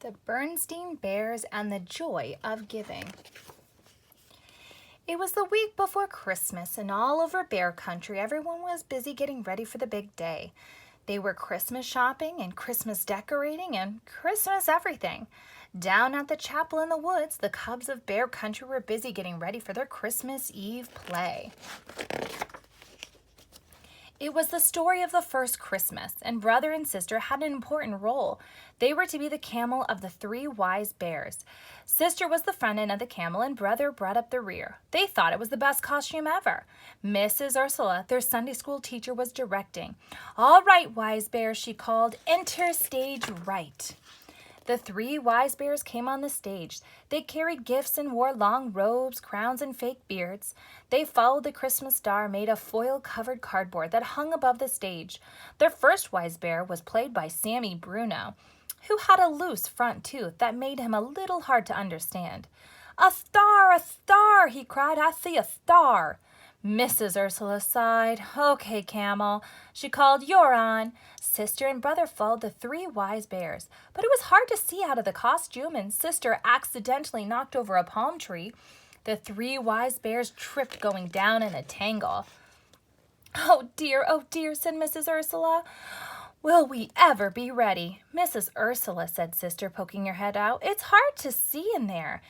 The Berenstain Bears and the Joy of Giving. It was the week before Christmas, and all over Bear Country, everyone was busy getting ready for the big day. They were Christmas shopping and Christmas decorating and Christmas everything. Down at the chapel in the woods, the cubs of Bear Country were busy getting ready for their Christmas Eve play. It was the story of the first Christmas, and brother and sister had an important role. They were to be the camel of the three wise bears. Sister was the front end of the camel, and brother brought up the rear. They thought it was the best costume ever. Mrs. Ursula, their Sunday school teacher, was directing. "All right, wise bears," she called, "enter stage right." The three wise bears came on the stage. They carried gifts and wore long robes, crowns, and fake beards. They followed the Christmas star made of foil-covered cardboard that hung above the stage. Their first wise bear was played by Sammy Bruno, who had a loose front tooth that made him a little hard to understand. "A star, he cried. "I see a star." Mrs. Ursula sighed. "Okay, camel," she called. "You're on." Sister and brother followed the three wise bears, but it was hard to see out of the costume, and sister accidentally knocked over a palm tree. The three wise bears tripped going down in a tangle. Oh dear," said Mrs. Ursula. "Will we ever be ready?" "Mrs. Ursula," said sister, poking her head out, "it's hard to see in there."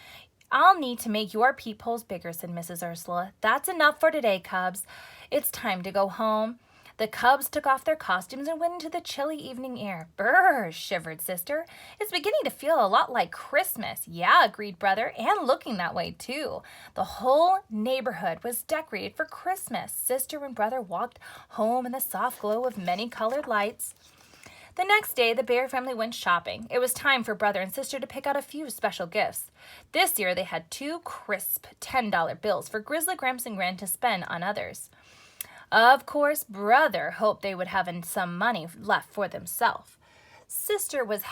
"I'll need to make your peepholes bigger," said Mrs. Ursula. "That's enough for today, cubs. It's time to go home." The cubs took off their costumes and went into the chilly evening air. "Brr," shivered sister. "It's beginning to feel a lot like Christmas." "Yeah," agreed brother, "and looking that way too." The whole neighborhood was decorated for Christmas. Sister and brother walked home in the soft glow of many colored lights. The next day, the Bear family went shopping. It was time for brother and sister to pick out a few special gifts. This year, they had 2 crisp $10 bills for Grizzly, Gramps, and Gran to spend on others. Of course, brother hoped they would have some money left for themselves. Sister was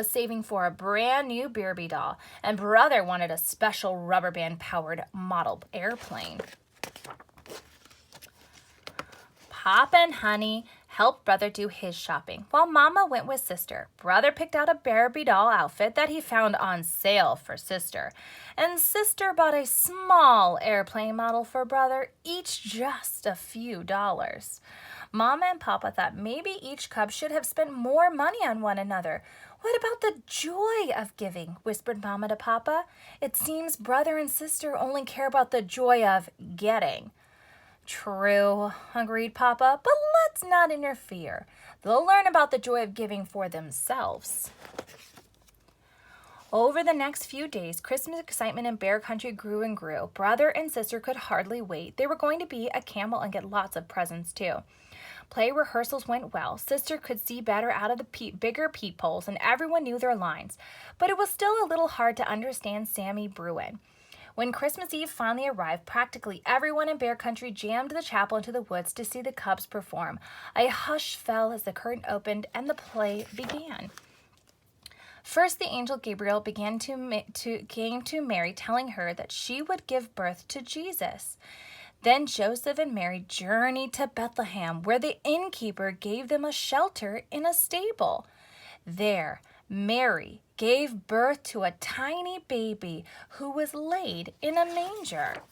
saving for a brand new Barbie doll, and brother wanted a special rubber band-powered model airplane. Papa and Honey helped brother do his shopping, while Mama went with sister. Brother picked out a Barbie doll outfit that he found on sale for sister, and sister bought a small airplane model for brother, each just a few dollars. Mama and Papa thought maybe each cub should have spent more money on one another. "What about the joy of giving?" whispered Mama to Papa. "It seems brother and sister only care about the joy of getting." "True," agreed Papa, "but let's not interfere. They'll learn about the joy of giving for themselves." Over the next few days, Christmas excitement in Bear Country grew and grew. Brother and sister could hardly wait. They were going to be a camel and get lots of presents, too. Play rehearsals went well. Sister could see better out of the bigger peepholes, and everyone knew their lines. But it was still a little hard to understand Sammy Bruin. When Christmas Eve finally arrived, practically everyone in Bear Country jammed the chapel into the woods to see the cubs perform. A hush fell as the curtain opened and the play began. First, the angel Gabriel came to Mary, telling her that she would give birth to Jesus. Then Joseph and Mary journeyed to Bethlehem, where the innkeeper gave them a shelter in a stable. There, Mary gave birth to a tiny baby who was laid in a manger.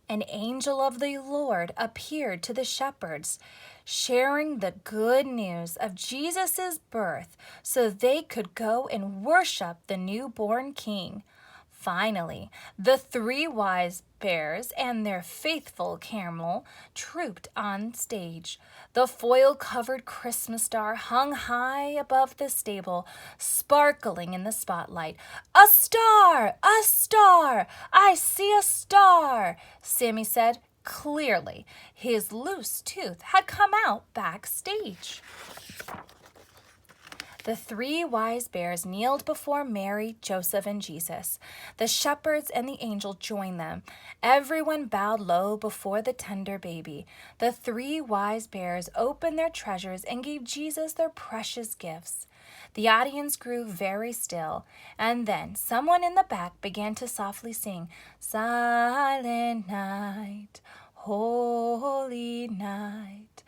An angel of the Lord appeared to the shepherds, sharing the good news of Jesus' birth so they could go and worship the newborn king. Finally, the 3 wise bears and their faithful camel trooped on stage. The foil-covered Christmas star hung high above the stable, sparkling in the spotlight. "A star! A star! I see a star!" Sammy said. Clearly, his loose tooth had come out backstage. The 3 wise bears kneeled before Mary, Joseph, and Jesus. The shepherds and the angel joined them. Everyone bowed low before the tender baby. The 3 wise bears opened their treasures and gave Jesus their precious gifts. The audience grew very still, and then someone in the back began to softly sing, "Silent night, holy night,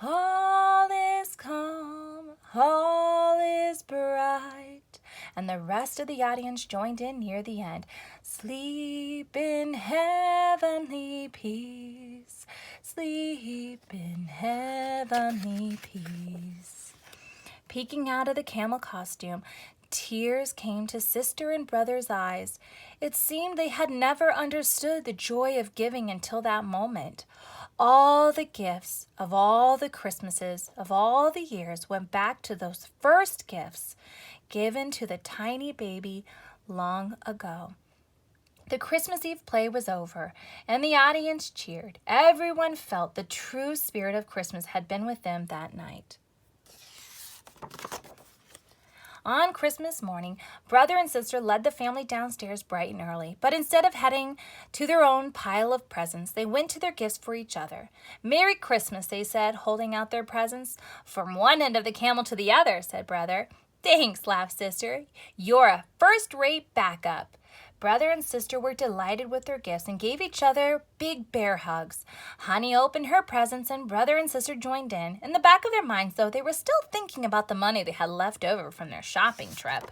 all is calm, all is bright, and the rest of the audience joined in near the end. Sleep in heavenly peace, sleep in heavenly peace. Peeking out of the camel costume, tears came to sister and brother's eyes. It seemed they had never understood the joy of giving until that moment. All the gifts of all the Christmases of all the years went back to those first gifts given to the tiny baby long ago. The Christmas Eve play was over, and the audience cheered. Everyone felt the true spirit of Christmas had been with them that night. On Christmas morning, brother and sister led the family downstairs bright and early, but instead of heading to their own pile of presents, they went to their gifts for each other. "Merry Christmas," they said, holding out their presents. "From one end of the camel to the other," said brother. "Thanks," laughed sister. "You're a first-rate backup." Brother and sister were delighted with their gifts and gave each other big bear hugs. Honey opened her presents and brother and sister joined in. In the back of their minds, though, they were still thinking about the money they had left over from their shopping trip.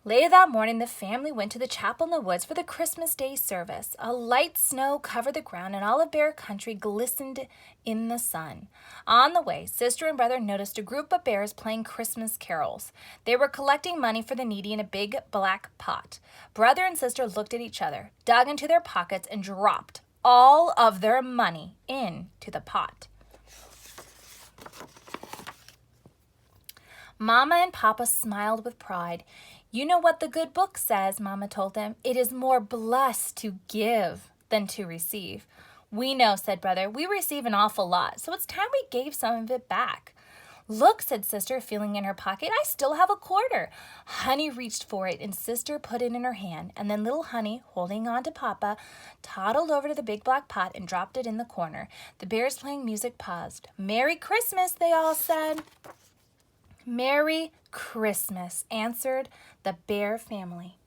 Later that morning, the family went to the chapel in the woods for the Christmas Day service. A light snow covered the ground and all of Bear Country glistened in the sun. On the way, sister and brother noticed a group of bears playing Christmas carols. They were collecting money for the needy in a big black pot. Brother and sister looked at each other, dug into their pockets, and dropped all of their money into the pot. Mama and Papa smiled with pride. "You know what the good book says," Mama told them. "It is more blessed to give than to receive." "We know," said brother. "We receive an awful lot, so it's time we gave some of it back." "Look," said sister, feeling in her pocket. "I still have a quarter." Honey reached for it, and sister put it in her hand, and then little Honey, holding on to Papa, toddled over to the big black pot and dropped it in the corner. The bears playing music paused. "Merry Christmas," they all said. "Merry Christmas," answered the bear family.